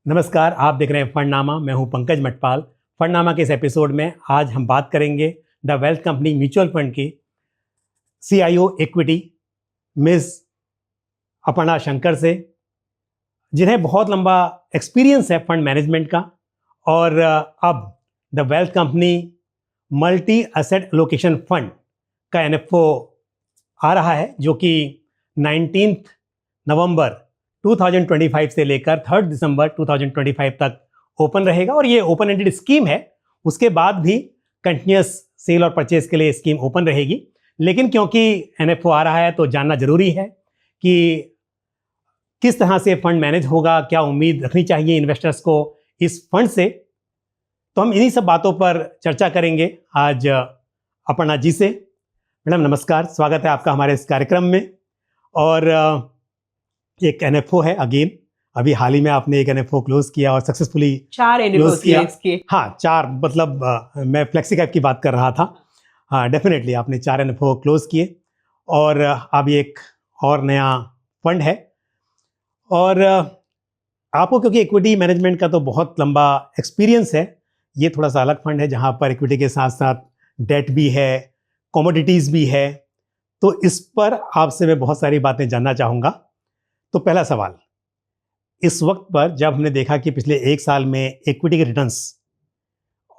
नमस्कार, आप देख रहे हैं फंडनामा। मैं हूं पंकज मटपाल। फंडनामा के इस एपिसोड में आज हम बात करेंगे the wealth company mutual fund की CIO equity miss Aparna Shankar से, जिन्हें बहुत लंबा एक्सपीरियंस है फंड मैनेजमेंट का। और अब the wealth company multi asset allocation fund का NFO आ रहा है, जो कि 19 नवंबर 2025 से लेकर 3 दिसंबर 2025 तक ओपन रहेगा। और ये ओपन एंडेड स्कीम है, उसके बाद भी कंटिन्यूस सेल और परचेज के लिए स्कीम ओपन रहेगी। लेकिन क्योंकि NFO आ रहा है तो जानना जरूरी है कि किस तरह से फंड मैनेज होगा, क्या उम्मीद रखनी चाहिए इन्वेस्टर्स को इस फंड से। तो हम इन्हीं सब बातों पर चर्चा करेंगे आज अपर्णा जी से। मैडम नमस्कार, स्वागत है आपका हमारे इस कार्यक्रम में। और एक NFO है अगेन, अभी हाल ही में आपने एक NFO क्लोज किया और सक्सेसफुली 4 NFO किया इसके। हाँ 4, मतलब मैं फ्लेक्सीकैप की बात कर रहा था। हाँ डेफिनेटली आपने 4 NFO क्लोज किए और अब एक और नया फंड है। और आपको क्योंकि इक्विटी मैनेजमेंट का तो बहुत लंबा एक्सपीरियंस है, ये थोड़ा सा अलग फंड है जहाँ पर इक्विटी के साथ साथ डेट भी है, कमोडिटीज़ भी है। तो इस पर आपसे मैं बहुत सारी बातें जानना चाहूँगा। तो पहला सवाल, इस वक्त पर जब हमने देखा कि पिछले एक साल में इक्विटी के रिटर्न्स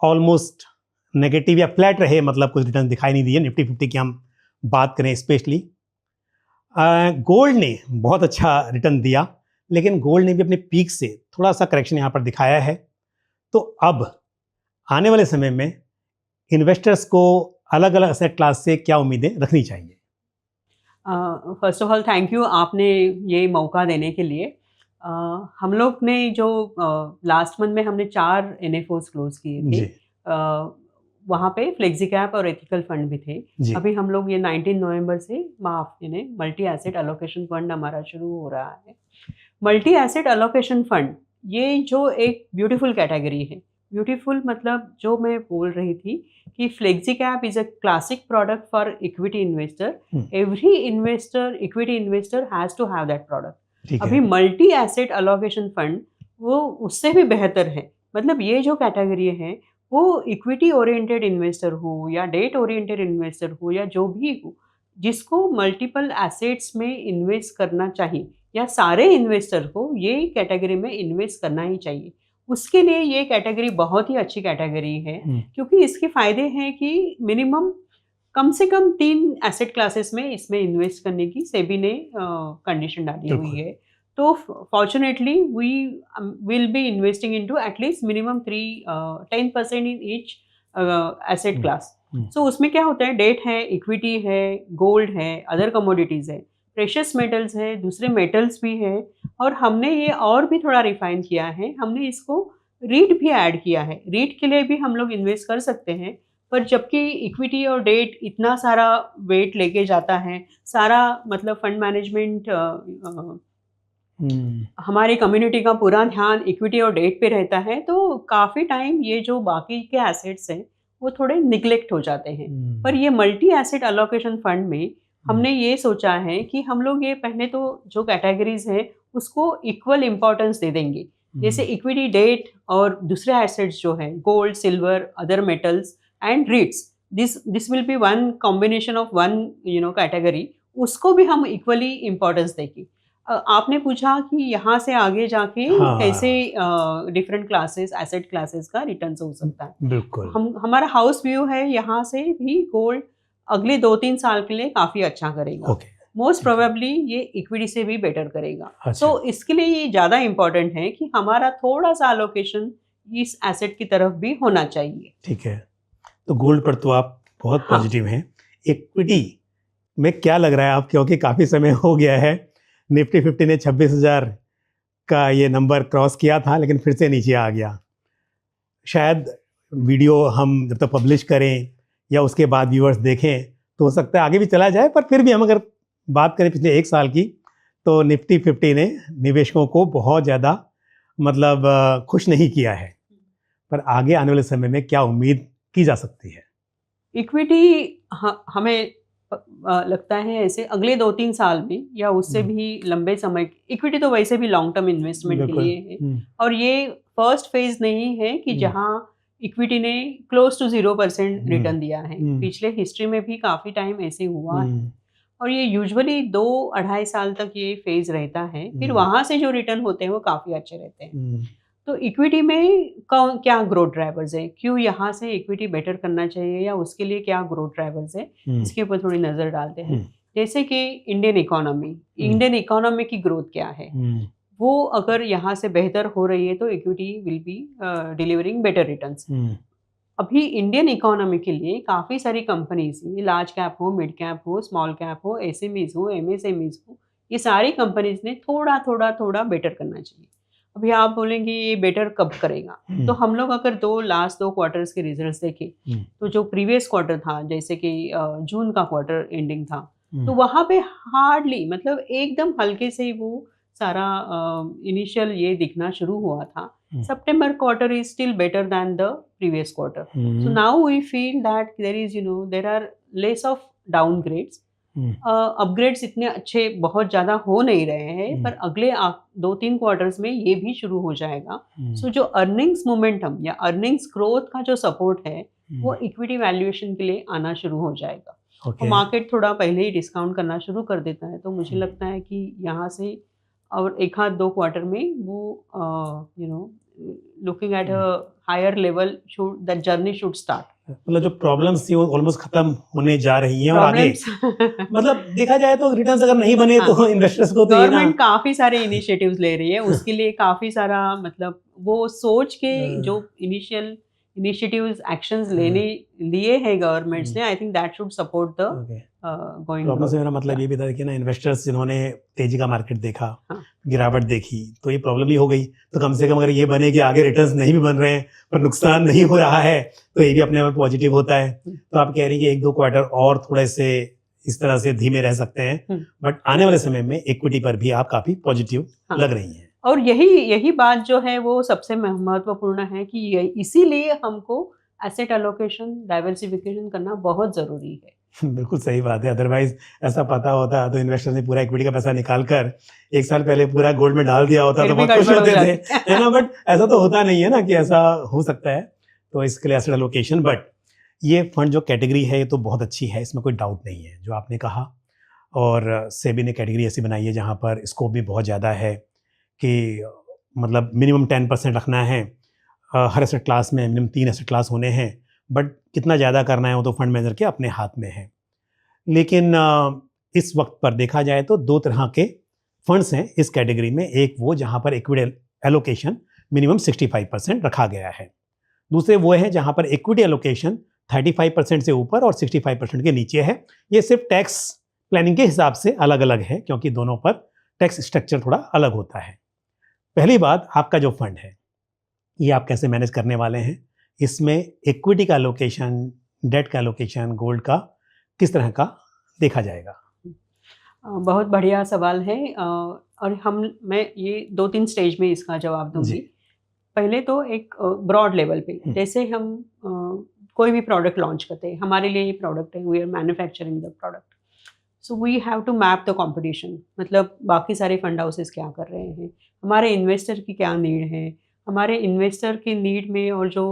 ऑलमोस्ट नेगेटिव या फ्लैट रहे, मतलब कुछ रिटर्न दिखाई नहीं दिए, निफ्टी 50 की हम बात करें स्पेशली, गोल्ड ने बहुत अच्छा रिटर्न दिया, लेकिन गोल्ड ने भी अपने पीक से थोड़ा सा करेक्शन यहाँ पर दिखाया है। तो अब आने वाले समय में इन्वेस्टर्स को अलग अलग एसेट क्लास से क्या उम्मीदें रखनी चाहिए? First of all thank you आपने ये मौका देने के लिए। हम लोग ने जो लास्ट मंथ में हमने 4 NFOs क्लोज किए थे, वहाँ पे फ्लेक्सीकैप और एथिकल फंड भी थे। अभी हम लोग ये 19 नवंबर से यानी मल्टी एसेट एलोकेशन फंड हमारा शुरू हो रहा है। मल्टी एसेट एलोकेशन फंड ये जो एक ब्यूटीफुल कैटेगरी है, ब्यूटीफुल मतलब जो मैं बोल रही थी कि flexicap is a classic product for equity investor. Every investor, equity investor has to have that product. अभी मल्टी एसेट एलोकेशन फंड वो उससे भी बेहतर है। मतलब ये जो कैटेगरी है वो इक्विटी ओरिएंटेड इन्वेस्टर हो या डेट ओरिएंटेड इन्वेस्टर हो या जो भी हो, जिसको मल्टीपल एसेट्स में इन्वेस्ट करना चाहिए या सारे इन्वेस्टर को ये कैटेगरी में इन्वेस्ट करना ही चाहिए, उसके लिए ये कैटेगरी बहुत ही अच्छी कैटेगरी है। क्योंकि इसके फायदे हैं कि मिनिमम कम से कम 3 एसेट क्लासेस में इसमें इन्वेस्ट करने की सेबी ने कंडीशन डाली हुई है। तो fortunately we will be investing into at least minimum 10% in each asset class. So उसमें क्या होता है, डेट है, इक्विटी है, गोल्ड है, अदर कमोडिटीज है, प्रेशियस मेटल्स है, दूसरे मेटल्स भी है, और हमने ये और भी थोड़ा रिफाइन किया है। हमने इसको रीट भी ऐड किया है। रीट के लिए भी हम लोग इन्वेस्ट कर सकते हैं, पर जबकि इक्विटी और डेट इतना सारा वेट लेके जाता है, सारा मतलब फंड मैनेजमेंट हमारी कम्युनिटी का पूरा ध्यान इक्विटी और डेट पे रहता है, तो काफ़ी टाइम ये जो बाकी के एसेट्स हैं वो थोड़े निगलेक्ट हो जाते हैं। पर ये मल्टी एसेट एलोकेशन फंड में हमने ये सोचा है कि हम लोग ये पहले तो जो कैटेगरीज हैं उसको इक्वल इम्पोर्टेंस दे देंगे। जैसे इक्विटी, डेट और दूसरे एसेट्स जो हैं gold, silver, other metals and रीट्स, this will be one combination of one category, उसको भी हम इक्वली इम्पोर्टेंस देंगे। आपने पूछा कि यहाँ से आगे जाके कैसे डिफरेंट क्लासेस, एसेट क्लासेस का रिटर्न हो सकता है। बिल्कुल, हमारा हाउस व्यू है यहाँ से भी गोल्ड अगले 2-3 साल के लिए काफ़ी अच्छा करेगा। मोस्ट प्रोबेबली ये इक्विटी से भी बेटर करेगा। तो इसके लिए ये ज़्यादा इम्पोर्टेंट है कि हमारा थोड़ा सा एलोकेशन इस एसेट की तरफ भी होना चाहिए। ठीक है, तो गोल्ड पर तो आप बहुत पॉजिटिव हैं। इक्विटी में क्या लग रहा है आप, क्योंकि काफ़ी समय हो गया है, निफ्टी 50 ने 26,000 का ये नंबर क्रॉस किया था, लेकिन फिर से नीचे आ गया। शायद वीडियो हम जब तक पब्लिश करें या उसके बाद व्यूअर्स देखें तो हो सकता है आगे भी चला जाए, पर फिर भी हम अगर बात करें पिछले एक साल की, तो निफ्टी 50 ने निवेशकों को बहुत ज़्यादा मतलब खुश नहीं किया है। पर आगे आने वाले समय में क्या उम्मीद की जा सकती है? इक्विटी हमें लगता है ऐसे अगले 2-3 साल में या उससे भी लंबे समय, इक्विटी तो वैसे भी लॉन्ग टर्म इन्वेस्टमेंट के बिल्कुल। लिए है और ये फर्स्ट फेज नहीं है कि जहां इक्विटी ने क्लोज टू 0% रिटर्न दिया है। पिछले हिस्ट्री में भी काफी टाइम ऐसे हुआ है और ये यूजुअली 2-2.5 साल तक ये फेज रहता है, फिर वहां से जो रिटर्न होते हैं वो काफी अच्छे रहते हैं। तो इक्विटी में क्या ग्रोथ ड्राइवर्स है, क्यों यहाँ से इक्विटी बेटर करना चाहिए या उसके लिए क्या ग्रोथ ड्राइवर्स है, इसके ऊपर थोड़ी नजर डालते हैं। जैसे कि इंडियन इकोनॉमी की ग्रोथ क्या है, वो अगर यहाँ से बेहतर हो रही है तो equity will be delivering better returns. अभी इंडियन इकोनॉमी के लिए काफ़ी सारी कंपनीज, लार्ज कैप हो, मिड कैप हो, स्मॉल कैप हो, एसएमईज हो, एमएसएमईज हो, ये सारी कंपनीज ने थोड़ा थोड़ा थोड़ा बेटर करना चाहिए। अभी आप बोलेंगे ये बेटर कब करेगा, तो हम लोग अगर लास्ट 2 क्वार्टर्स के रिजल्ट्स देखें तो जो प्रीवियस क्वार्टर था, जैसे कि जून का क्वार्टर एंडिंग था, तो वहाँ पे हार्डली, मतलब एकदम हल्के से वो सारा इनिशियल ये दिखना शुरू हुआ था। September quarter is still better than the previous quarter. So now we feel that there are less of downgrades. Upgrades इतने अच्छे बहुत ज़्यादा हो नहीं रहे हैं, पर अगले 2-3 क्वार्टर्स में ये भी शुरू हो जाएगा। सो जो अर्निंग्स मोमेंटम या अर्निंग्स ग्रोथ का जो सपोर्ट है वो इक्विटी वैल्यूएशन के लिए आना शुरू हो जाएगा। तो मार्केट थोड़ा पहले ही डिस्काउंट करना शुरू कर देता है, तो मुझे लगता है कि यहाँ से और 1-2 क्वार्टर में वो looking at a higher level that journey should start. मतलब जो प्रॉब्लम्स थी वो ऑलमोस्ट खत्म होने जा रही हैं और आगे मतलब देखा जाए तो रिटर्न्स अगर नहीं बने तो इन्वेस्टर्स को तो गवर्नमेंट काफी सारे इनिशिएटिव्स ले रही है, उसके लिए काफी सारा, मतलब वो सोच के जो इनिशियल इनिशिएटिव्स एक्शंस लिए हैं गवर्नमेंट्स ने, I think that should support the going. Problem से मेरा मतलब ये भी था कि ना, इन्वेस्टर्स जिन्होंने तेजी का मार्केट देखा, गिरावट देखी, तो ये प्रॉब्लम ही हो गई। तो कम से कम अगर ये बने कि आगे रिटर्न्स नहीं भी बन रहे हैं पर नुकसान नहीं हो रहा है, तो ये भी अपने आप पॉजिटिव होता है। तो आप कह रही हैं कि 1-2 क्वार्टर और थोड़े से इस तरह से धीमे रह सकते हैं, बट आने वाले समय में इक्विटी पर भी आप काफी पॉजिटिव लग रही हैं। और यही बात जो है वो सबसे महत्वपूर्ण है कि इसीलिए हमको एसेट एलोकेशन, डाइवर्सिफिकेशन करना बहुत जरूरी है। बिल्कुल सही बात है, अदरवाइज ऐसा पता होता तो इन्वेस्टर ने पूरा इक्विटी का पैसा निकाल कर 1 साल पहले पूरा गोल्ड में डाल दिया होता तो बहुत खुश होते थे, है ना। बट ऐसा तो होता नहीं है ना कि ऐसा हो सकता है, तो इसके लिए एसेट एलोकेशन। बट ये फंड जो कैटेगरी है ये तो बहुत अच्छी है, इसमें कोई डाउट नहीं है जो आपने कहा। और सेबी ने कैटेगरी ऐसी बनाई है जहाँ पर स्कोप भी बहुत ज़्यादा है कि मतलब मिनिमम 10% रखना है, हर एसेट क्लास में मिनिमम 3 एसेट क्लास होने हैं, बट कितना ज़्यादा करना है वो तो फंड मैनेजर के अपने हाथ में है। लेकिन इस वक्त पर देखा जाए तो 2 तरह के फंड्स हैं इस कैटेगरी में। एक वो जहाँ पर इक्विटी एलोकेशन मिनिमम 65% रखा गया है, दूसरे वो है जहाँ पर इक्विटी एलोकेशन 35% से ऊपर और 65% के नीचे है। ये सिर्फ टैक्स प्लानिंग के हिसाब से अलग अलग है, क्योंकि दोनों पर टैक्स स्ट्रक्चर थोड़ा अलग होता है। पहली बात, आपका जो फंड है ये आप कैसे मैनेज करने वाले हैं, इसमें इक्विटी का एलोकेशन, डेट का एलोकेशन, गोल्ड का किस तरह का देखा जाएगा? बहुत बढ़िया सवाल है और मैं ये 2-3 स्टेज में इसका जवाब दूंगी। पहले तो एक ब्रॉड लेवल पे, जैसे हम कोई भी प्रोडक्ट लॉन्च करते हैं, हमारे लिए ये प्रोडक्ट है, we are manufacturing the product, so we have to map the competition. मतलब बाकी सारे फंड हाउसेस क्या कर रहे हैं, हमारे इन्वेस्टर की क्या नीड है, हमारे इन्वेस्टर की नीड में और जो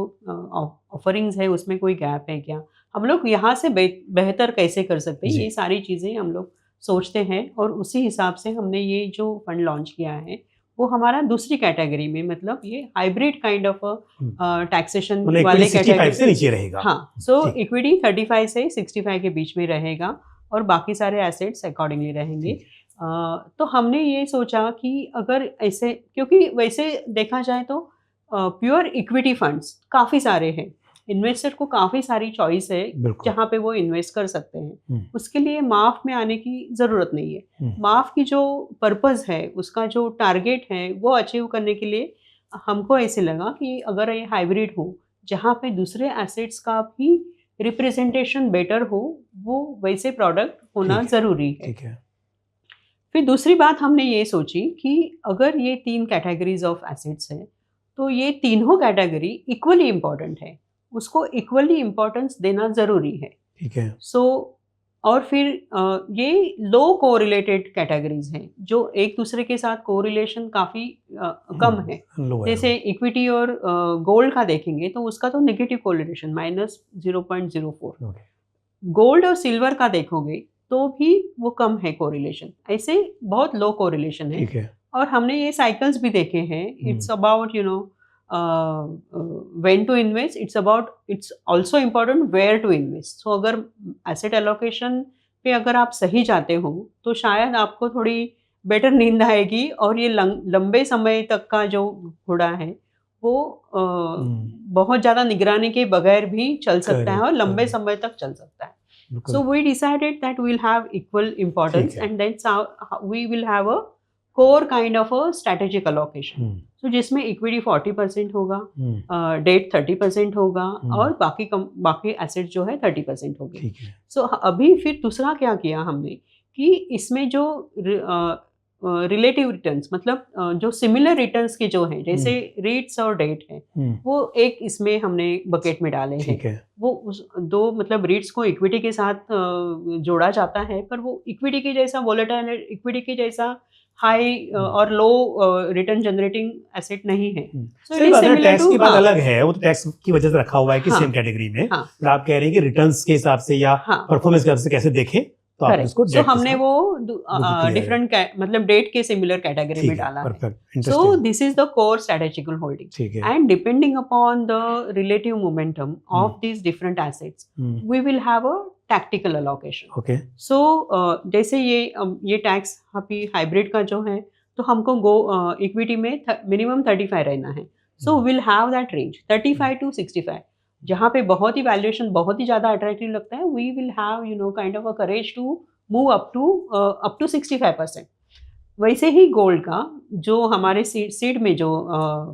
ऑफरिंग्स है उसमें कोई गैप है क्या, हम लोग यहाँ से बेहतर कैसे कर सकते हैं, ये सारी चीज़ें हम लोग सोचते हैं। और उसी हिसाब से हमने ये जो फंड लॉन्च किया है वो हमारा दूसरी कैटेगरी में, मतलब ये हाइब्रिड काइंड ऑफ टैक्सेशन वाले कैटेगरी से नीचे रहेगा। हाँ, सो इक्विटी 35 से 65 के बीच में रहेगा और बाकी सारे एसेट्स अकॉर्डिंगली रहेंगे। तो हमने ये सोचा कि अगर ऐसे, क्योंकि वैसे देखा जाए तो प्योर इक्विटी फंड्स काफ़ी सारे हैं, इन्वेस्टर को काफ़ी सारी चॉइस है जहाँ पे वो इन्वेस्ट कर सकते हैं। उसके लिए माफ में आने की ज़रूरत नहीं है। माफ की जो पर्पस है, उसका जो टारगेट है, वो अचीव करने के लिए हमको ऐसे लगा कि अगर ये हाइब्रिड हो जहाँ पे दूसरे एसेट्स का भी रिप्रेजेंटेशन बेटर हो, वो वैसे प्रोडक्ट होना ज़रूरी है। फिर दूसरी बात हमने ये सोची कि अगर ये 3 कैटेगरीज ऑफ एसेट्स हैं तो ये तीनों कैटेगरी इक्वली इम्पॉर्टेंट है, उसको इक्वली इम्पोर्टेंस देना ज़रूरी है। ठीक है। सो और फिर ये लो कोरिलेटेड कैटेगरीज हैं जो एक दूसरे के साथ कोरिलेशन काफ़ी कम है। लो है। जैसे इक्विटी और गोल्ड का देखेंगे तो उसका तो नेगेटिव कोरिलेशन -0.04। ओके। गोल्ड और सिल्वर का देखोगे तो भी वो कम है कोरिलेशन, ऐसे बहुत लो कोरिलेशन है। ठीक है। और हमने ये साइकिल्स भी देखे हैं। It's about when to invest, it's also important where to invest. So अगर एसेट एलोकेशन पे अगर आप सही जाते हो तो शायद आपको थोड़ी बेटर नींद आएगी और ये लंबे समय तक का जो घोड़ा है वो बहुत ज़्यादा निगरानी के बगैर भी चल सकता है और लंबे समय तक चल सकता है। So we decided that we'll have equal importance and that's how we will have a core kind of a strategic allocation. So जिसमें equity 40% होगा, debt 30% होगा और बाकी assets जो है 30% होंगे। So अभी फिर दूसरा क्या किया हमने कि इसमें जो रिलेटिव रिटर्न्स, मतलब जो सिमिलर रिटर्न्स के जो हैं, जैसे रेट्स और डेट है, वो एक इसमें हमने बकेट में डाले हैं। वो उस दो, मतलब रेट्स को इक्विटी के साथ जोड़ा जाता है, पर वो इक्विटी के जैसा वोलेटाइल, इक्विटी के जैसा हाई और लो रिटर्न जनरेटिंग एसेट नहीं है। टैक्स की बात अलग है, वो तो टैक्स की वजह से रखा हुआ है कि सेम कैटेगरी में। आप कह रहे हैं कि रिटर्न्स के हिसाब से या परफॉर्मेंस के हिसाब से कैसे देखें, तो आप इसको डेट हमने वो डिफरेंट मतलब डेट के सिमिलर कैटेगरी में डाला है। So this is the core strategical holding and depending upon the relative momentum of these different assets we will have a tactical allocation. Okay, so जैसे ये टैक्स अभी हाइब्रिड का जो है, तो हमको इक्विटी में मिनिमम 35 रहना है। So will have that range 35 to 65। जहाँ पे बहुत ही वैल्यूएशन बहुत ही ज़्यादा अट्रैक्टिव लगता है, we will have kind of a courage to move up to 65%। वैसे ही गोल्ड का जो हमारे सीड में जो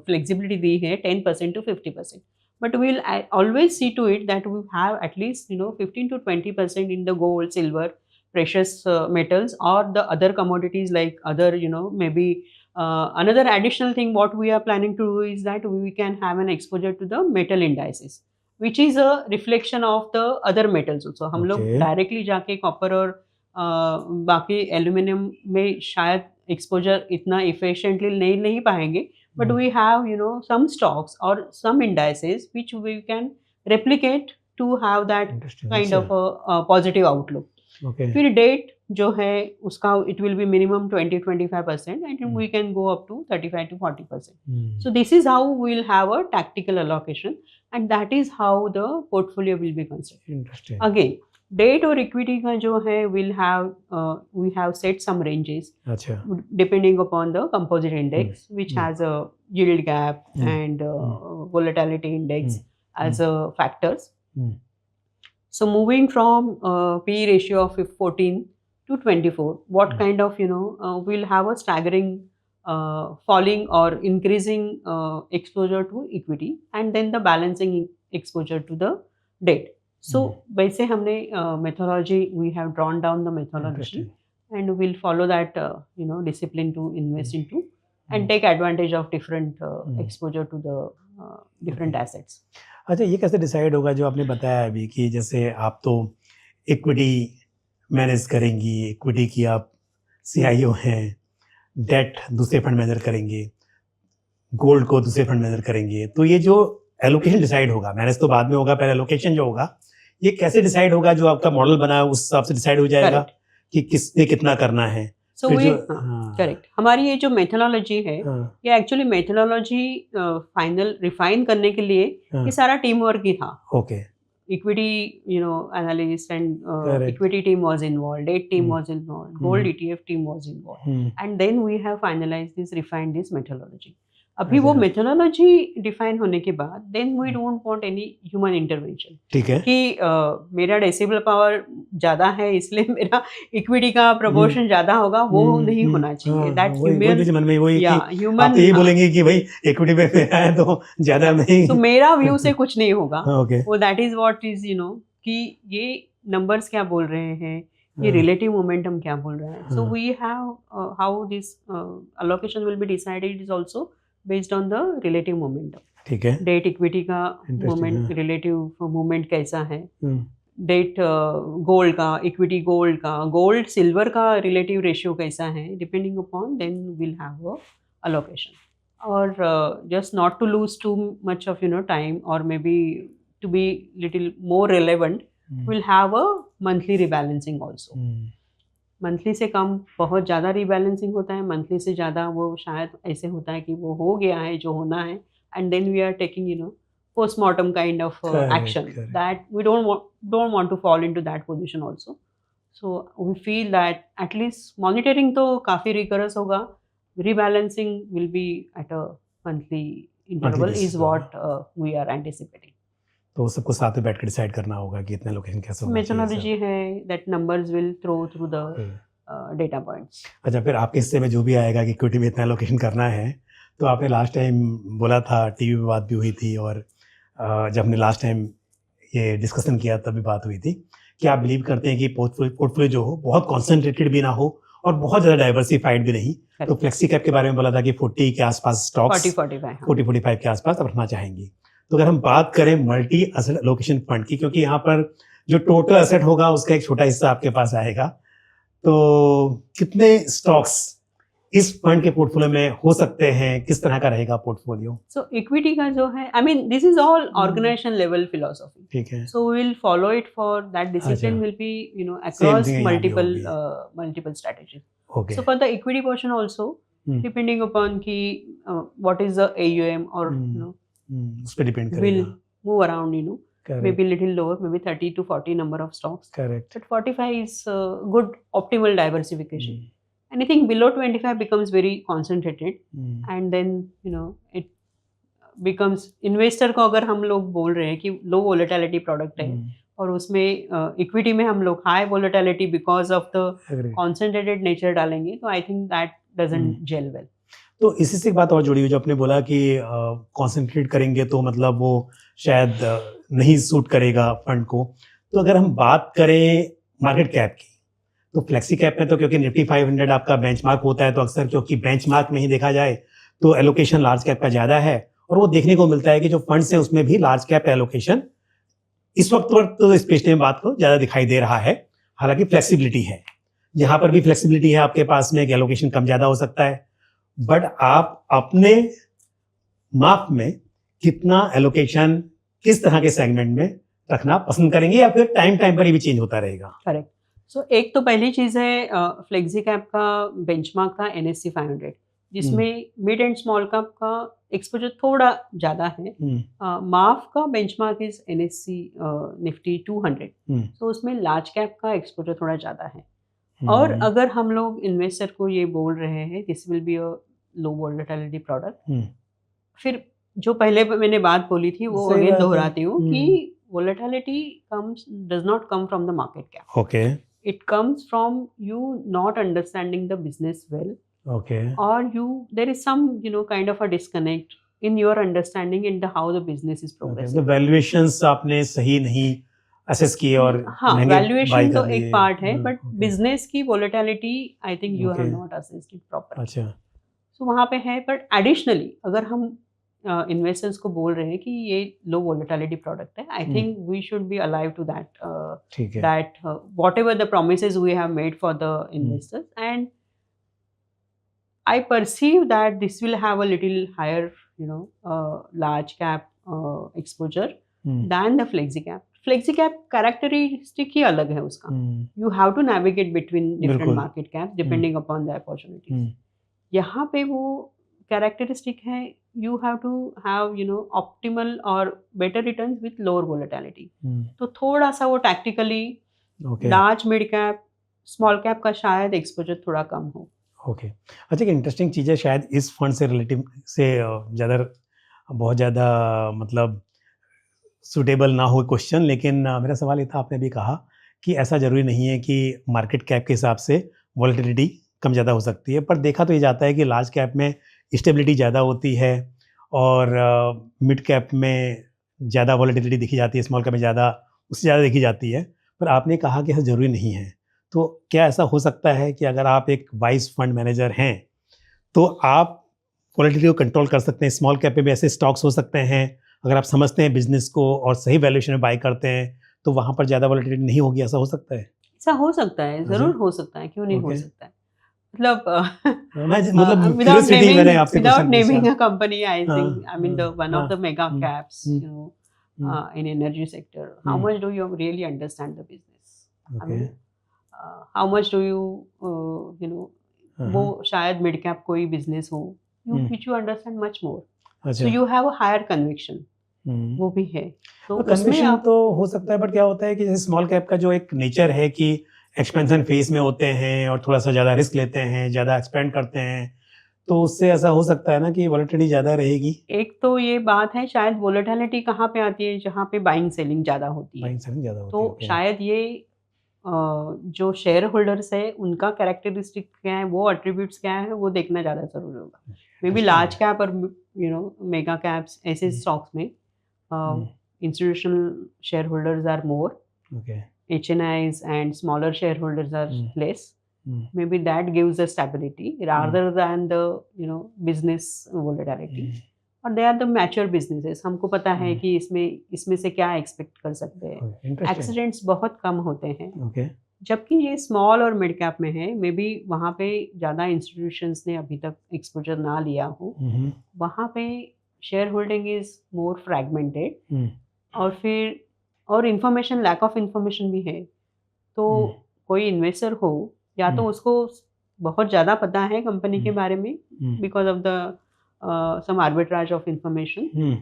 फ्लेक्सिबिलिटी दी है 10% to 50%, but we will always see to it that we have at least 15 to 20% in the gold, silver, precious metals or the other commodities like other maybe another additional thing what we are planning to do is that we can have an exposure to the metal indices which is a reflection of the other metals also। हम लोग directly जाके copper और बाकी aluminium में शायद exposure इतना efficiently नहीं पाएंगे, but we have some stocks or some indices which we can replicate to have that kind of a positive outlook। फिर डेट जो है उसका it will be minimum 20-25% and we can go up to 35 to 40%। So this is how we will have a tactical allocation and that is how the portfolio will be constructed. Again debt और equity का जो है we have set some ranges depending upon the composite index which has a yield gap and volatility index as a factors. So moving from P ratio of 14 to 24, what kind of we'll have a staggering falling or increasing exposure to equity and then the balancing exposure to the debt. So वैसे हमने methodology, we have drawn down the methodology and we'll follow that discipline to invest into and take advantage of different exposure to the different assets. अच्छा, ये कैसे decide होगा जो आपने बताया अभी कि जैसे आप तो इक्विटी मैनेज करेंगी, इक्विटी की आप CIO हैं, डेट दूसरे फंड मैनेजर करेंगे, गोल्ड को दूसरे फंड मैनेजर करेंगे, तो ये जो एलोकेशन डिसाइड होगा, मैनेज तो बाद में होगा, पहले एलोकेशन जो होगा ये कैसे डिसाइड होगा? जो आपका मॉडल बना है उस हिसाब से डिसाइड हो जाएगा कि किसने कितना करना है। सो करेक्ट, हमारी ये जो मेथोडोलॉजी है ये एक्चुअली मेथोडोलॉजी फाइनल रिफाइन करने के लिए ये सारा टीम वर्क ही था। Okay, equity analyst and equity team was involved, debt team was involved, gold ETF team was involved and then we have finalized this, refined this methodology. अभी वो methodology define होने के बाद then we don't want any human intervention. ठीक है कि मेरा decibel power ज्यादा है इसलिए मेरा इक्विटी का प्रपोर्शन ज्यादा होगा, वो नहीं होना चाहिए। दैट ह्यूमन आप यही बोलेंगे कि भाई इक्विटी पे मेरा है तो ज्यादा नहीं, तो मेरा व्यू से कुछ नहीं होगा। वो दैट इज व्हाट इज कि ये नंबर्स क्या बोल रहे हैं, ये रिलेटिव मोमेंटम क्या बोल रहा है। So we have how this allocation will be decided is also based on the relative momentum. ठीक है, डेट इक्विटी का मोमेंट, रिलेटिव मोमेंट कैसा है, डेट गोल्ड का, इक्विटी गोल्ड का, गोल्ड सिल्वर का रिलेटिव रेशियो कैसा है, depending upon then will have a allocation. और just not to lose too much of time और may be to be little more relevant, will have a monthly rebalancing also. Monthly से कम बहुत ज़्यादा rebalancing होता है, monthly से ज़्यादा वो शायद ऐसे होता है कि वो हो गया है जो होना है, and then we are taking postmortem kind of action correct. that we don't want to fall into that position also. So we feel that at least monitoring तो काफ़ी rigorous होगा, rebalancing will be at a monthly interval basis is what we are anticipating. तो सबको साथ में बैठ कर decide करना होगा कि इतना लोकेशन कैसे होना चाहिए. Methodology है that numbers will throw through the data points. अच्छा, फिर आपके हिस्से में जो भी आएगा कि इक्विटी में इतना लोकेशन करना है, तो आपने लास्ट टाइम बोला था, टीवी पे बात भी हुई थी और जब हमने लास्ट टाइम ये डिस्कशन किया तब भी बात हुई थी कि आप बिलीव करते हैं कि पोर्टफोलियो जो हो बहुत कॉन्सेंट्रेटेड भी ना हो और बहुत ज़्यादा डाइवर्सिफाइड भी नहीं. तो फ्लेक्सी कैप के बारे में बोला था कि 40 के आसपास स्टॉक्स, 40-45 के आसपास आप रखना चाहेंगी. तो अगर हम बात करें मल्टी एसेट एलोकेशन फंड की, क्योंकि यहाँ पर जो टोटल एसेट होगा उसका एक छोटा हिस्सा आपके पास आएगा, तो कितने स्टॉक्स इस फंड के पोर्टफोलियो में हो सकते हैं, किस तरह का रहेगा पोर्टफोलियो? सो इक्विटी का जो है, I mean this is all organization level philosophy. ठीक है. So we will follow it for that discipline will be across multiple strategies. Okay. So for the equity portion also depending upon कि what is the AUM और उस पे depend करेगा. will move around, maybe little lower, maybe 30 to 40 number of stocks. Correct. But 45 is good optimal diversification. Anything below 25 becomes very concentrated, and then it becomes investor को अगर हम लोग बोल रहे हैं कि low volatility product है और उसमें equity में हम लोग high volatility because of the concentrated nature डालेंगे, तो I think that doesn't gel well. तो इसी से एक बात और जुड़ी हुई, जो आपने बोला कि कॉन्सेंट्रेट करेंगे तो मतलब वो शायद नहीं सूट करेगा फंड को. तो अगर हम बात करें मार्केट कैप की, तो फ्लेक्सी कैप में तो क्योंकि निफ्टी 500 आपका बेंचमार्क होता है, तो अक्सर क्योंकि बेंचमार्क में ही देखा जाए तो एलोकेशन लार्ज कैप का ज़्यादा है, और वो देखने को मिलता है कि जो फंड्स हैं उसमें भी लार्ज कैप एलोकेशन इस वक्त पर तो स्पेशली बात को ज़्यादा दिखाई दे रहा है. हालांकि फ्लेक्सिबिलिटी है, यहाँ पर भी फ्लेक्सिबिलिटी है आपके पास में, एलोकेशन कम ज़्यादा हो सकता है, बट आप अपने माप में कितना एलोकेशन किस तरह के सेगमेंट में रखना पसंद करेंगे, या फिर टाइम पर ही भी चेंज होता रहेगा? करेक्ट. सो एक तो पहली चीज़ है, फ्लेक्सी कैप का बेंचमार्क था NSE 500, जिसमें मिड एंड स्मॉल कैप का एक्सपोजर थोड़ा ज़्यादा है. माफ का बेंचमार्क इज NSE निफ्टी 200, तो उसमें लार्ज कैप का एक्सपोजर थोड़ा ज़्यादा है. और अगर हम लोग इन्वेस्टर को ये बोल रहे हैं this will be a low volatility product, फिर जो पहले मैंने बात बोली थी वो अगेन दोहराती हूँ कि volatility does not come from the market cap. Okay. It comes from you not understanding the business well, okay, और there is some kind of a disconnect in your understanding in the how the business is progressing. तो valuations आपने सही नहीं assess किए और हाँ, valuation तो एक पार्ट है, बट बिजनेस की volatility I think you have not assessed it properly. अच्छा. सो वहाँ पे है, बट एडिशनली अगर हम इन्वेस्टर्स को बोल रहे हैं कि ये लो वोलेटिलिटी प्रोडक्ट है, I think we should be alive to that whatever the promises we have made for the investors, and I perceive that this will have a little higher, large cap exposure than the flexi cap. Flexi cap characteristic ही अलग है उसका. You have to navigate between different market caps depending upon the opportunities. यहाँ पे वो characteristic है, you have to have optimal or better returns with lower volatility. तो थोड़ा सा वो tactically large mid cap, small cap का शायद exposure थोड़ा कम हो. ओके. अच्छा, कि इंटरेस्टिंग चीज़ है, शायद इस फंड से रिलेटिव से बहुत ज़्यादा मतलब सूटेबल ना हो क्वेश्चन, लेकिन मेरा सवाल ये था, आपने भी कहा कि ऐसा ज़रूरी नहीं है कि मार्केट कैप के हिसाब से वॉलेटिलिटी कम ज़्यादा हो सकती है, पर देखा तो ये जाता है कि लार्ज कैप में स्टेबिलिटी ज़्यादा होती है और मिड कैप में ज़्यादा वॉलेटिलिटी दिखी जाती है, स्मॉल कैप में ज़्यादा, उससे ज़्यादा दिखी जाती है. पर आपने कहा कि ऐसा ज़रूरी नहीं है, तो क्या ऐसा हो सकता है कि अगर आप एक वाइज फंड मैनेजर हैं तो आप वोलेटिलिटी को कंट्रोल कर सकते हैं? स्मॉल कैप में भी ऐसे स्टॉक्स हो सकते हैं, अगर आप समझते हैं बिजनेस को और सही वैल्यूएशन में बाय करते हैं तो वहाँ पर ज़्यादा वॉलेटिलिटी नहीं होगी, ऐसा हो सकता है? ऐसा हो सकता है, ज़रूर अच्छा। हो सकता है, क्यों नहीं हो ओके। सकता है। मतलब मतलब without क्यूरियोसिटी naming मैंने आपसे without क्वेश्चन पूछा। naming a company, I हाँ, think, I mean, the one हाँ, of the mega hmm, caps, hmm, you know, hmm, in energy sector, how hmm, much do you really understand the business? I okay. mean, how much do you, you know, हाँ, वो हाँ, शायद mid cap कोई business हो, you hmm, which you understand much more, so अच्छा, you have a higher conviction, हुँ। वो भी है, तो उसमें कन्विक्शन आप तो हो सकता है, बट क्या होता है कि जैसे स्मॉल कैप का जो एक नेचर है कि एक्सपेंशन फेज में होते हैं और थोड़ा-सा ज़्यादा रिस्क लेते हैं, ज़्यादा एक्सपेंड करते हैं, तो उससे ऐसा हो सकता है ना कि वॉलेटिलिटी ज़्यादा रहेगी, एक तो ये बात है, शायद वोलेटिलिटी कहाँ पे आती है, जहाँ पे बाइंग सेलिंग ज़्यादा होती है, बाइंग सेलिंग ज़्यादा होती है, तो ओके। शायद ये जो शेयर होल्डर्स है उनका कैरेक्टरिस्टिक क्या है, वो एट्रीब्यूट्स क्या है, वो देखना ज़्यादा ज़रूरी होगा। मे बी इंटरेस्टिंग लार्ज है। कैप और मेगा कैप्स ऐसे हुँ, स्टॉक्स में hmm, institutional shareholders are more, okay. HNIs and smaller shareholders are hmm, less. Hmm, Maybe that gives a stability hmm, rather than the business volatility. Hmm, और they are the mature businesses, हमको पता है हुँ, कि इसमें इसमें से क्या expect कर सकते हैं, इंटरेस्टिंग, एक्सीडेंट्स बहुत कम होते हैं, ओके। जबकि ये स्मॉल और मिड कैप में है, मे बी वहाँ पे ज़्यादा इंस्टीट्यूशंस ने अभी तक एक्सपोजर ना लिया हो, हुँ, हुँ, वहाँ पे shareholding is more fragmented, hmm, और फिर और इन्फॉर्मेशन, लैक ऑफ इन्फॉर्मेशन भी है, तो हुँ, कोई इन्वेस्टर हो, या हुँ, तो उसको बहुत ज़्यादा पता है कंपनी के हुँ, बारे में hmm, because of the some arbitrage of information, hmm,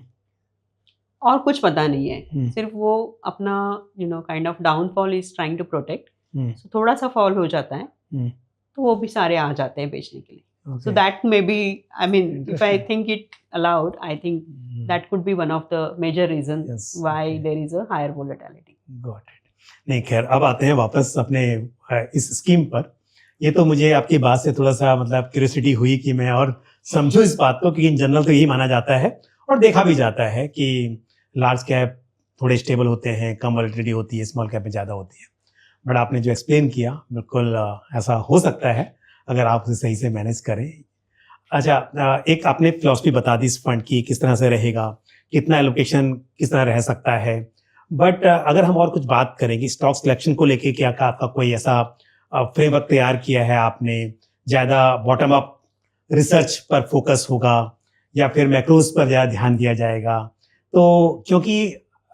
और कुछ पता नहीं है। हुँ, सिर्फ़ वो अपना kind of downfall is trying to protect, hmm, so थोड़ा-सा फॉल हो जाता है, हुँ, तो वो भी सारे आ जाते हैं बेचने के लिए। So okay, that may be, I mean, if I interesting. Think it aloud, I think hmm, that could be one of the major reason yes, why okay, there is a higher volatility. Got it. नहीं, ख़ैर अब आते हैं वापस अपने इस scheme पर। ये तो मुझे आपकी बात से थोड़ा-सा मतलब क्यूरियोसिटी हुई कि मैं और समझूँ इस बात को कि इन जनरल तो यही माना जाता है और देखा भी जाता है कि लार्ज कैप थोड़े स्टेबल होते हैं, कम वोलेटिलिटी होती है, स्मॉल कैप में ज़्यादा होती है। बट आपने जो एक्सप्लेन किया बिल्कुल ऐसा हो सकता है अगर आप उसे सही से मैनेज करें। अच्छा, एक आपने फिलॉसफी बता दी इस फंड की किस तरह से रहेगा, कितना एलोकेशन किस तरह रह सकता है। बट अगर हम और कुछ बात करें कि स्टॉक सिलेक्शन को लेके क्या का आपका कोई ऐसा फ्रेमवर्क तैयार किया है आपने, ज़्यादा बॉटम अप रिसर्च पर फोकस होगा या फिर मैक्रोज पर ज़्यादा ध्यान दिया जाएगा? तो क्योंकि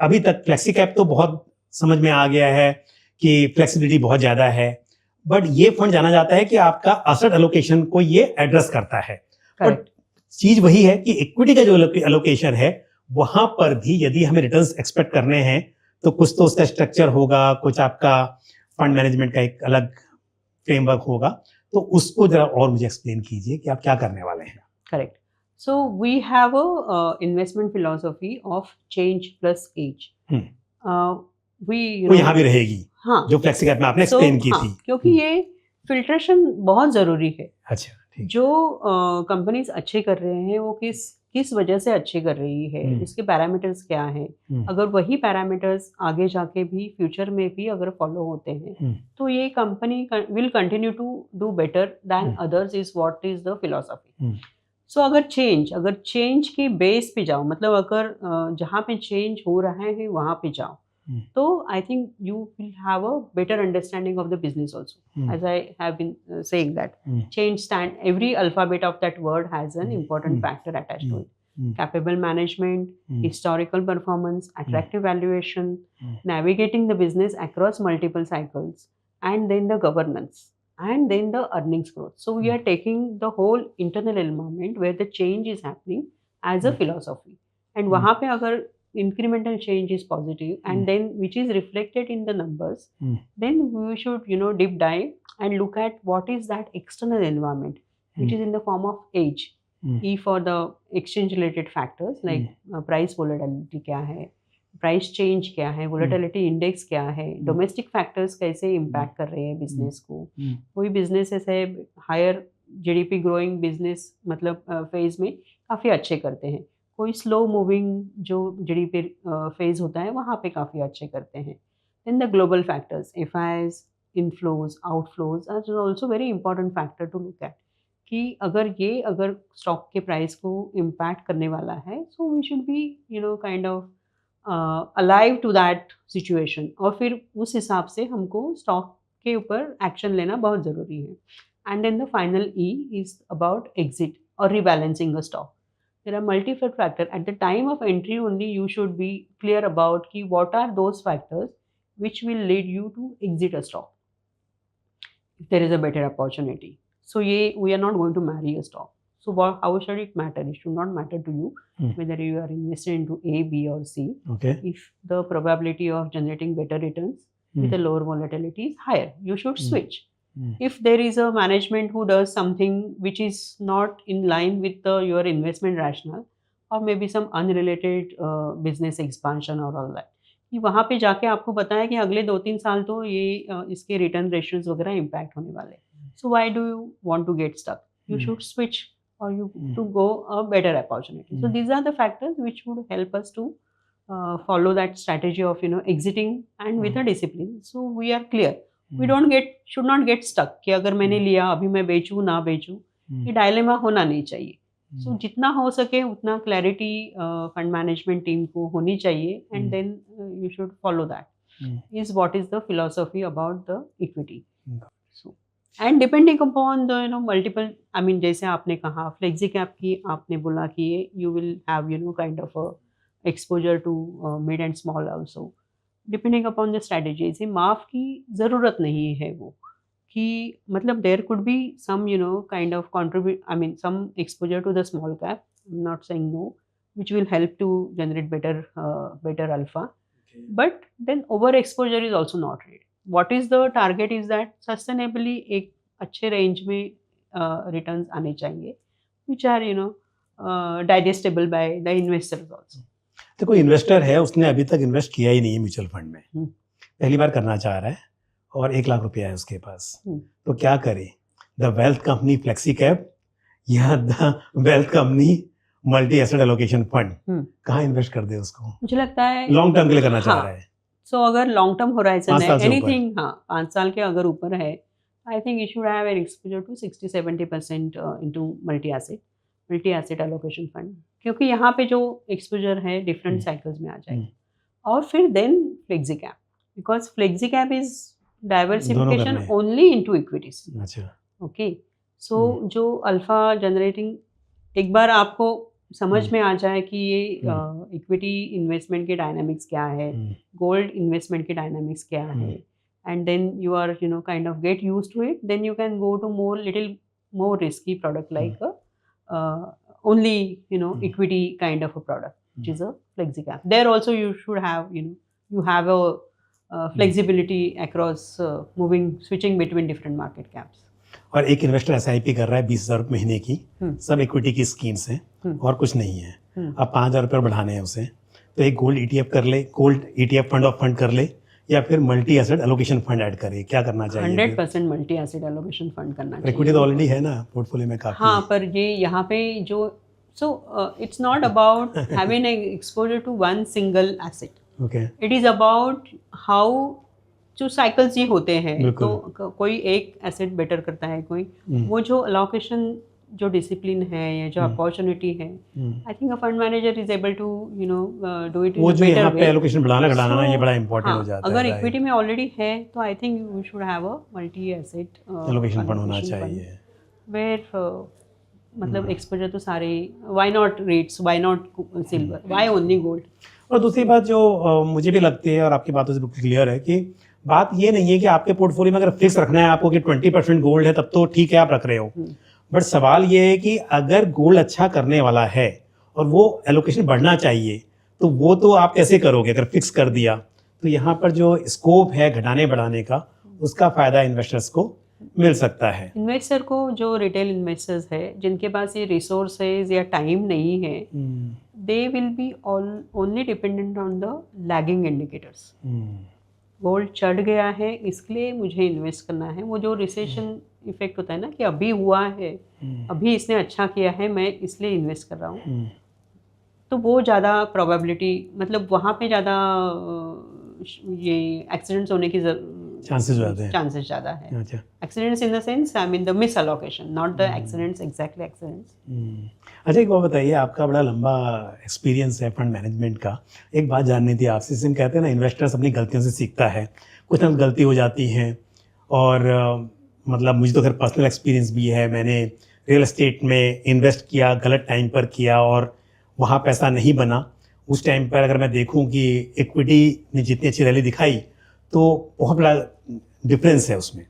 अभी तक फ्लेक्सी कैप तो बहुत समझ में आ गया है कि फ्लेक्सिबिलिटी बहुत ज़्यादा है, बट ये फंड जाना जाता है कि आपका असेट एलोकेशन को ये एड्रेस करता है। But correct. चीज वही है कि इक्विटी का जो एलोकेशन है वहां पर भी यदि हमें रिटर्न्स एक्सपेक्ट करने हैं तो कुछ तो उसका स्ट्रक्चर होगा, कुछ आपका फंड मैनेजमेंट का एक अलग फ्रेमवर्क होगा। तो उसको जरा और मुझे एक्सप्लेन कीजिए कि आप क्या करने वाले हैं। Correct. So we have a investment philosophy of change plus age. Hmm, Uh, we वो यहाँ भी रहेगी हाँ, जो फ्लेक्सी कैप में आपने so एक्सप्लेन की हाँ, थी। क्योंकि ये फिल्ट्रेशन बहुत ज़रूरी है। अच्छा, ठीक। जो कंपनीज अच्छे कर रहे हैं वो किस किस वजह से अच्छे कर रही है, उसके पैरामीटर्स क्या हैं। अगर वही पैरामीटर्स आगे जाके भी फ्यूचर में भी अगर फॉलो होते हैं, तो ये company will continue to do better than others, is what is the philosophy. So अगर चेंज के बेस पे जाओ, मतलब अगर जहाँ पे चेंज हो रहा है वहाँ पे जाओ, तो I think you will have a better understanding of the business also, as I have been saying that change stand, every alphabet of that word has an important factor attached to it. Capable management, historical performance, attractive valuation, navigating the business across multiple cycles, and then the governance, and then the earnings growth. So we are taking the whole internal environment where the change is happening as a philosophy, and वहाँ पे अगर incremental change is positive, and then which is reflected in the numbers, then we should deep dive and look at what is that external environment, which is in the form of age. E for the exchange related factors like price volatility क्या है, price change क्या है, volatility index क्या है, domestic factors कैसे impact कर रहे हैं बिजनेस को। कोई बिजनेसेस है हायर जीडीपी ग्रोइंग बिजनेस, मतलब फेज में काफ़ी अच्छे करते हैं, कोई स्लो मूविंग जो जीडीपी फेज होता है वहाँ पे काफ़ी अच्छे करते हैं। Then the global factors, FIs, inflows, outflows are also very important factor to look at, कि अगर स्टॉक के प्राइस को इम्पैक्ट करने वाला है, so we should be kind of alive to that situation, और फिर उस हिसाब से हमको स्टॉक के ऊपर एक्शन लेना बहुत ज़रूरी है. And then the final E is about exit और rebalancing a stock. There are multiple factors. At the time of entry only, you should be clear about ki what are those factors which will lead you to exit a stock if there is a better opportunity. So we are not going to marry a stock. So how should it matter? It should not matter to you whether you are invested into A, B or C. Okay. If the probability of generating better returns with a lower volatility is higher, you should switch. If there is a management who does something which is not in line with your investment rationale, or maybe some unrelated business expansion or all that, कि वहाँ पे जाके आपको पता है कि अगले 2-3 साल तो ये इसके रिटर्न रेशियोज वगैरह इम्पैक्ट होने वाले. So why do you want to get stuck? You should switch or you to go a better opportunity. So these are the factors which would help us to follow that strategy of exiting and with a discipline. So we are clear. We should not get stuck कि अगर मैंने लिया अभी मैं बेचूं ना बेचूं, ये डायलेमा होना नहीं चाहिए. सो जितना हो सके उतना क्लैरिटी फंड मैनेजमेंट टीम को होनी चाहिए, and then you should follow that is what is the philosophy about the equity. So and depending upon the multiple, I mean जैसे आपने कहा फ्लेक्सी कैप की, आपने बोला कि you will have kind of exposure to mid and small also. Depending upon the strategies, माफ की ज़रूरत नहीं है वो कि मतलब there could be some kind of contribute, I mean some exposure to the small cap. I'm not saying no, which will help to generate better alpha. Okay. But then over exposure is also not right. What is the target is that sustainably एक अच्छे range में returns आने चाहिए which are digestible by the investors also. तो कोई investor है उसने अभी तक इन्वेस्ट किया ही नहीं है म्यूचुअल फंड में, पहली बार करना चाह रहा है और 1 लाख रुपया है उसके पास, तो क्या करे? The wealth company flexi cap या the wealth company multi asset allocation fund, कहाँ इन्वेस्ट कर दे उसको? मुझे लगता है लॉन्ग टर्म के लिए करना चाह रहा है. सो अगर लॉन्ग टर्म होराइजन है, एनीथिंग 5 साल के अगर ऊपर है, I think you should have an exposure to 60-70% into multi asset allocation fund, क्योंकि यहाँ पे जो एक्सपोजर है डिफरेंट साइकिल्स में आ जाएगा. और फिर then flexi cap, because flexi cap is diversification only into equities. अच्छा, ओके. सो जो अल्फा जनरेटिंग, एक बार आपको समझ में आ जाए कि ये इक्विटी इन्वेस्टमेंट के डायनामिक्स क्या है, गोल्ड इन्वेस्टमेंट के डायनामिक्स क्या है, and then you are kind of get used to it, then you can go to little more risky product like only equity kind of a product, which is a flexi cap. There also you should have you have a flexibility across switching between different market caps. और एक investor SIP कर रहा है 20,000 रुपये महीने की, सब equity की स्कीम्स हैं और कुछ नहीं है, अब 5,000 रुपये बढ़ाने हैं उसे, तो एक गोल्ड ETF कर ले, gold ETF fund of fund कर ले, या फिर multi asset allocation fund add करे, क्या करना चाहिए? 100% मल्टी एसेट एलोकेशन फंड करना चाहिए. इक्विटी तो ऑलरेडी है ना पोर्टफोलियो में काफी. हाँ, पर ये यहाँ पे जो it's not about having exposure to one single asset. Okay. It is about how जो साइकिल्स ही होते हैं, तो कोई एक एसेट बेटर करता है, कोई वो जो अलोकेशन जो डिसिप्लिन है या जो अपॉर्चुनिटी है, I think a fund manager is able to do it वो जो यहाँ पे एलोकेशन बढ़ाना घटाना ना, ये बड़ा इंपॉर्टेंट हो जाता है. अगर इक्विटी में ऑलरेडी है तो I think you should have a multi asset allocation fund होना चाहिए, वेयर मतलब एक्सपोजर तो सारे, why not rates, why not silver, why only gold. और दूसरी बात जो मुझे भी लगती है और आपकी बातों से बिल्कुल क्लियर है कि बात ये नहीं है कि आपके पोर्टफोलियो में अगर फिक्स रखना है आपको कि 20% गोल्ड है तब तो ठीक है आप रख रहे हो, बट सवाल ये है कि अगर गोल्ड अच्छा करने वाला है और वो एलोकेशन बढ़ना चाहिए तो वो तो आप कैसे करोगे? अगर फिक्स कर दिया तो यहाँ पर जो स्कोप है घटाने बढ़ाने का, उसका फायदा इन्वेस्टर्स को मिल सकता है. इन्वेस्टर को, जो रिटेल इन्वेस्टर्स है जिनके पास ये रिसोर्सेज या टाइम नहीं है, they will be only dependent on the lagging indicators. Gold चढ़ गया है इसलिए मुझे इन्वेस्ट करना है, वो जो रिसेशन इफेक्ट होता है ना कि अभी हुआ है, अभी इसने अच्छा किया है, मैं इसलिए इन्वेस्ट कर रहा हूँ, तो वो ज़्यादा प्रोबेबिलिटी, मतलब वहाँ पे ज़्यादा ये एक्सीडेंट्स होने की चांसेस ज़्यादा है। चांसेस ज़्यादा है। अच्छा। Accidents in the sense I mean the miss allocation, not the accidents, exactly accidents. अच्छा, एक बात बताइए, आपका बड़ा लंबा एक्सपीरियंस है फंड मैनेजमेंट का। एक बात जाननी थी आपसे, जैसे हम कहते हैं ना, इन्वेस्टर्स अपनी गलतियों से सीखता है, कुछ ना कुछ गलती हो जाती हैं। और मतलब मुझे तो खैर पर्सनल एक्सपीरियंस भी है, मैंने रियल एस्टेट में इन्वेस्ट किया, गलत टाइम पर किया और वहाँ पैसा नहीं बना। उस टाइम पर अगर मैं देखूं कि इक्विटी ने जितनी अच्छी रैली दिखाई तो बहुत बड़ा डिफरेंस है उसमें।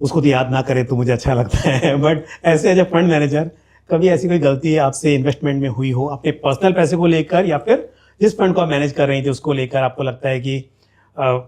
उसको तो याद ना करे तो मुझे अच्छा लगता है, बट ऐसे एज ए फंड मैनेजर कभी ऐसी कोई गलती आपसे इन्वेस्टमेंट में हुई हो, अपने पर्सनल पैसे को लेकर या फिर जिस फंड को आप मैनेज कर रही थी उसको लेकर, आपको लगता है कि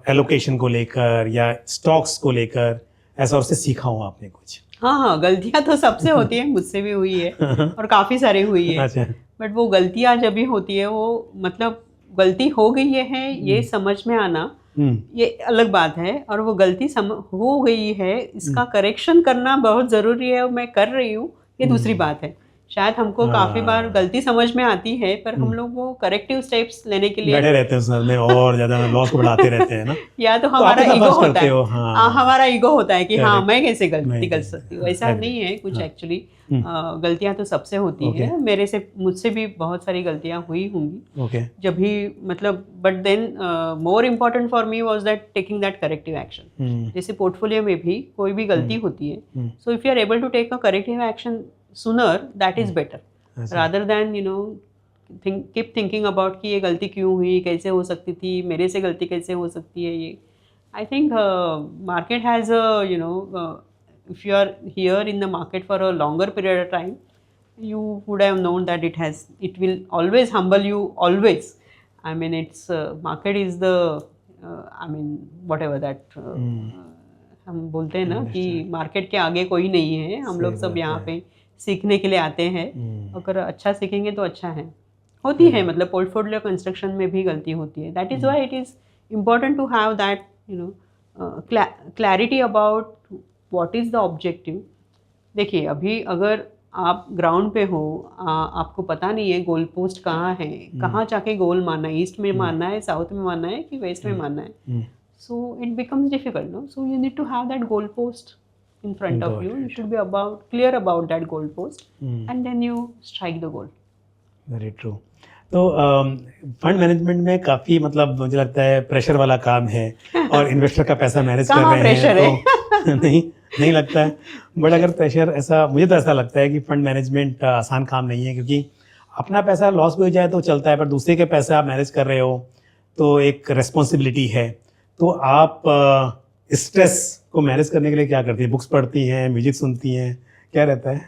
एलोकेशन को लेकर या स्टॉक्स को लेकर ऐसा उससे सीखा हो आपने कुछ? हाँ, गलतियाँ तो सबसे होती है, मुझसे भी हुई है और काफ़ी सारी हुई है। अच्छा। बट वो गलतियाँ जब भी होती है, वो मतलब गलती हो गई है ये समझ में आना, ये अलग बात है। और वो गलती हो गई है, इसका करेक्शन करना बहुत ज़रूरी है और मैं कर रही हूँ, ये दूसरी बात है। शायद हमको काफ़ी बार गलती समझ में आती है, पर हम लोग वो करेक्टिव स्टेप्स लेने के लिए बैठे रहते हैं उसमें में और ज़्यादा लॉस को बढ़ाते रहते हैं ना। या तो हमारा ईगो होता है, हाँ। हमारा ईगो होता है कि हाँ Correct. मैं कैसे गलती कर मैं सकती हूँ। ऐसा नहीं है कुछ हाँ। एक्चुअली। गलतियाँ तो सबसे होती Okay. है, मुझसे भी बहुत सारी गलतियाँ हुई होंगी। ओके। जब भी मतलब but then more important for me was that taking that corrective action. जैसे पोर्टफोर्टफोलियो में भी कोई भी गलती होती है, so if you are able to take a corrective action sooner, that is better rather than keep thinking about कि ये गलती क्यों हुई, कैसे हो सकती थी, मेरे से गलती कैसे हो सकती है। ये I think market has if you are here in the market for a longer period of time, you would have known that it will always humble you, always. I mean, it's market is the I mean whatever that हम बोलते हैं ना कि market के आगे कोई नहीं है, हम लोग सब यहाँ पे सीखने के लिए आते हैं। अगर अच्छा सीखेंगे तो अच्छा है। होती है, मतलब पोर्टफोलियो कंस्ट्रक्शन में भी गलती होती है। That is why it is important to have that clarity about what is the objective. देखिए, अभी अगर आप ग्राउंड पे हो, आपको पता नहीं है गोल पोस्ट कहाँ है, कहाँ जाके गोल मारना है, ईस्ट में मारना है, साउथ में मारना है कि वेस्ट में मारना है, so it becomes difficult, no? So you need to have that goal post in front of you. You should be clear about that goal post, and then you strike the goal. Very true. तो fund management में काफ़ी मतलब मुझे लगता है pressure वाला काम है और इन्वेस्टर का पैसा मैनेज कर रहे हैं प्रेशर तो नहीं लगता है। बट अगर प्रेशर ऐसा, मुझे तो ऐसा लगता है कि फंड मैनेजमेंट आसान काम नहीं है, क्योंकि अपना पैसा लॉस भी हो जाए तो चलता है, पर दूसरे के पैसे आप मैनेज कर रहे हो तो एक रिस्पॉन्सिबिलिटी है। तो आप स्ट्रेस को मैनेज करने के लिए क्या करती हैं? बुक्स पढ़ती हैं, म्यूजिक सुनती हैं, क्या रहता है?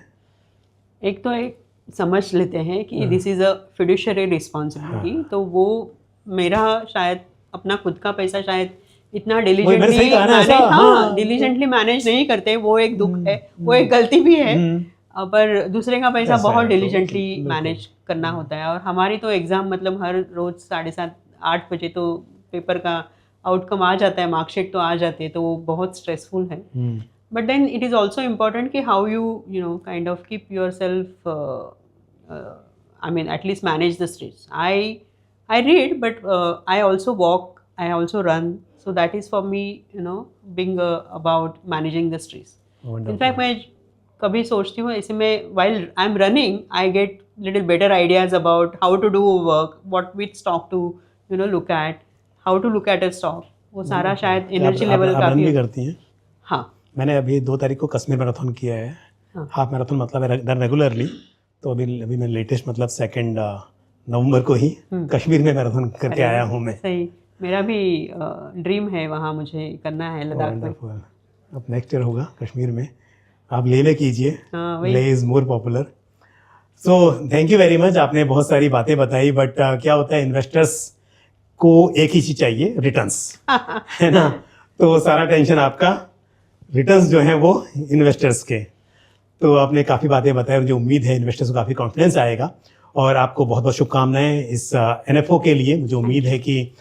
एक समझ लेते हैं कि this is a fiduciary responsibility, तो वो मेरा शायद अपना खुद का पैसा शायद इतना डिलीजेंटली मैनेज नहीं करते, वो एक दुख है, वो एक गलती भी है। पर दूसरे का पैसा बहुत डिलीजेंटली मैनेज करना होता है। और हमारी तो एग्ज़ाम मतलब हर रोज़ 7:30-8 बजे तो पेपर का आउटकम आ जाता है, मार्कशीट तो आ जाती है, तो वो बहुत स्ट्रेसफुल है। But then it is also important कि how you kind of keep yourself, I mean at least manage the stress. I read, but I also walk, I also run, so that is for me being about managing the stress. In fact मैं कभी सोचती हूँ ऐसे में, while I am running I get little better ideas about how to do work, what which stock to look eight, how to look at a stock, वो सारा शायद energy level काफ़ी करती हैं। हाँ, मैंने अभी 2 तारीख को कश्मीर मैराथन किया है। हाफ मैराथन मतलब रेगुलरली, तो अभी मैं लेटेस्ट मतलब 2 नवंबर को ही कश्मीर में मैराथन करके आया हूँ मैं। सही, मेरा भी ड्रीम है, वहाँ मुझे करना है लद्दाख में। अब नेक्स्ट ईयर होगा कश्मीर में, आप ले कीजिए, ले is more popular. So thank you very much, आपने बहुत सारी बातें बताई। बट क्या होता है, इन्वेस्टर्स को एक ही चीज़ चाहिए, रिटर्न्स, है ना? तो सारा टेंशन आपका रिटर्न्स जो हैं वो इन्वेस्टर्स के। तो आपने काफ़ी बातें बताई, मुझे उम्मीद है इन्वेस्टर्स को काफ़ी कॉन्फिडेंस आएगा। और आपको बहुत बहुत शुभकामनाएं इस NFO के लिए। मुझे उम्मीद है कि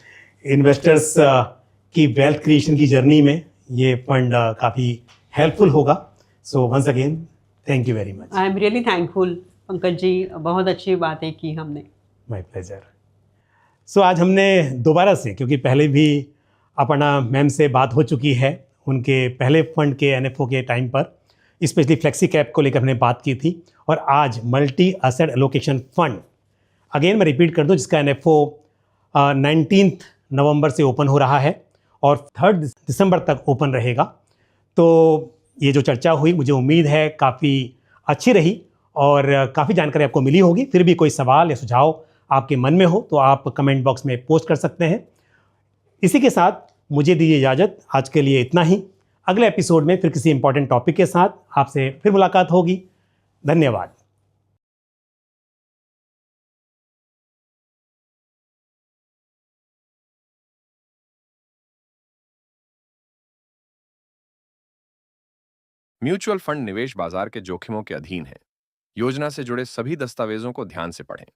इन्वेस्टर्स की वेल्थ क्रिएशन की जर्नी में ये फंड काफ़ी हेल्पफुल होगा। So once again thank you very much. I am really thankful Pankaj ji, बहुत अच्छी बातें की हमने। My pleasure. सो आज हमने दोबारा से, क्योंकि पहले भी अपर्णा मैम से बात हो चुकी है उनके पहले फंड के एनएफओ के टाइम पर, स्पेशली फ्लेक्सी कैप को लेकर हमने बात की थी। और आज multi asset allocation fund, again मैं रिपीट कर दूं, जिसका एनएफओ 19 नवंबर से ओपन हो रहा है और 3 दिसंबर तक ओपन रहेगा। तो ये जो चर्चा हुई, मुझे उम्मीद है काफ़ी अच्छी रही और काफ़ी जानकारी आपको मिली होगी। फिर भी कोई सवाल या सुझाव आपके मन में हो तो आप कमेंट बॉक्स में पोस्ट कर सकते हैं। इसी के साथ मुझे दीजिए इजाज़त, आज के लिए इतना ही। अगले एपिसोड में फिर किसी इंपॉर्टेंट टॉपिक के साथ आपसे फिर मुलाकात होगी। धन्यवाद। म्यूचुअल फंड निवेश बाजार के जोखिमों के अधीन है। योजना से जुड़े सभी दस्तावेजों को ध्यान से पढ़ें।